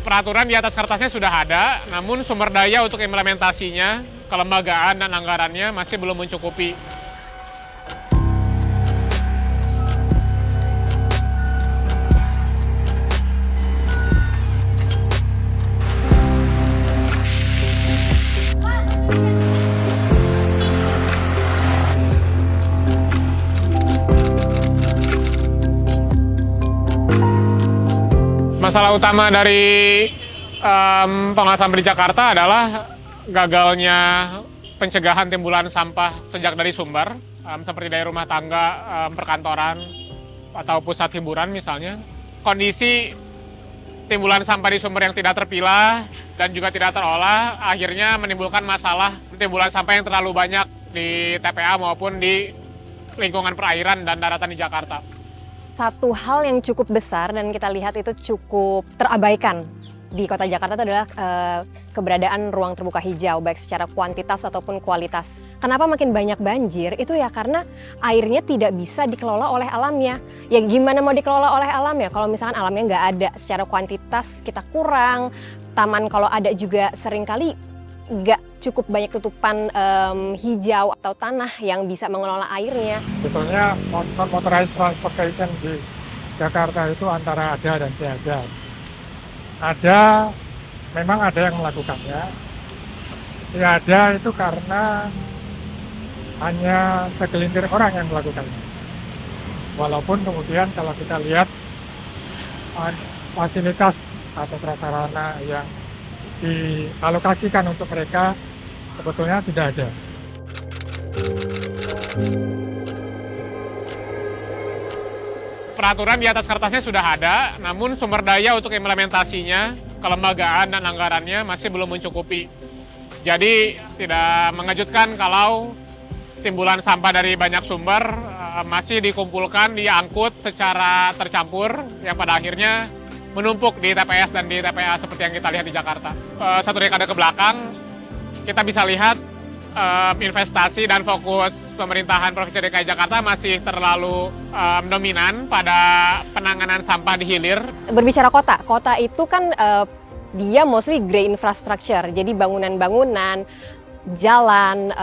Peraturan di atas kertasnya sudah ada, namun sumber daya untuk implementasinya, kelembagaan dan anggarannya masih belum mencukupi. Masalah utama dari pengelolaan sampah di Jakarta adalah gagalnya pencegahan timbulan sampah sejak dari sumber, seperti dari rumah tangga, perkantoran, atau pusat hiburan misalnya. Kondisi timbulan sampah di sumber yang tidak terpilah dan juga tidak terolah akhirnya menimbulkan masalah timbulan sampah yang terlalu banyak di TPA maupun di lingkungan perairan dan daratan di Jakarta. Satu hal yang cukup besar dan kita lihat itu cukup terabaikan di Kota Jakarta itu adalah keberadaan ruang terbuka hijau, baik secara kuantitas ataupun kualitas. Kenapa makin banyak banjir? Itu ya karena airnya tidak bisa dikelola oleh alamnya. Ya gimana mau dikelola oleh alamnya? Kalau misalkan alamnya nggak ada, secara kuantitas kita kurang, taman kalau ada juga seringkali nggak cukup banyak tutupan hijau atau tanah yang bisa mengelola airnya. Sebetulnya motorized transportation di Jakarta itu antara ada dan tiada. Memang ada yang melakukannya. Tiada itu karena hanya segelintir orang yang melakukannya. Walaupun kemudian kalau kita lihat fasilitas atau prasarana yang dialokasikan untuk mereka sebetulnya tidak ada. Peraturan di atas kertasnya sudah ada, namun sumber daya untuk implementasinya, kelembagaan dan anggarannya masih belum mencukupi. Jadi tidak mengejutkan kalau timbulan sampah dari banyak sumber masih dikumpulkan, diangkut secara tercampur, yang pada akhirnya menumpuk di TPS dan di TPA seperti yang kita lihat di Jakarta. Satu dekade ke belakang, kita bisa lihat investasi dan fokus pemerintahan Provinsi DKI Jakarta masih terlalu dominan pada penanganan sampah di hilir. Berbicara kota itu kan dia mostly grey infrastructure, jadi bangunan-bangunan, jalan,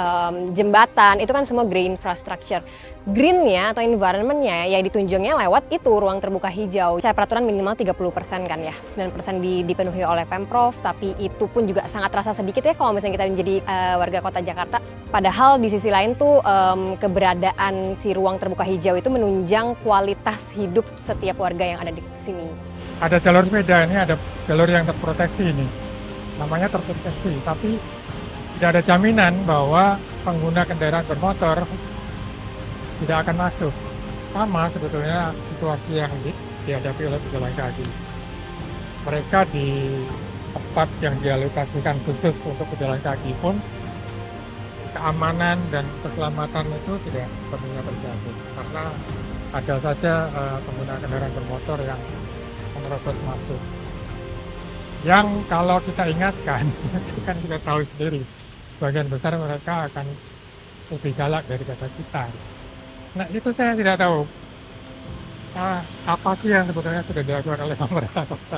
jembatan, itu kan semua grey infrastructure. Green-nya atau environment-nya yang ditunjuknya lewat itu ruang terbuka hijau. Saya peraturan minimal 30% kan ya, 9% dipenuhi oleh Pemprov, tapi itu pun juga sangat terasa sedikit ya kalau misalnya kita menjadi warga kota Jakarta. Padahal di sisi lain tuh keberadaan si ruang terbuka hijau itu menunjang kualitas hidup setiap warga yang ada di sini. Ada jalur sepeda, ini ada jalur yang terproteksi ini. Namanya terproteksi, tapi tidak ada jaminan bahwa pengguna kendaraan bermotor tidak akan masuk. Sama sebetulnya situasi yang dihadapi oleh pejalan kaki. Mereka di tempat yang dialokasikan khusus untuk pejalan kaki pun keamanan dan keselamatan itu tidak sepenuhnya terjamin. Karena ada saja pengguna kendaraan bermotor yang menerobos masuk. Yang kalau kita ingatkan, itu kan kita tahu sendiri, sebagian besar mereka akan lebih galak daripada kita. Nah itu saya tidak tahu apa sih yang sebetulnya sudah dilakukan oleh pemerintah kota.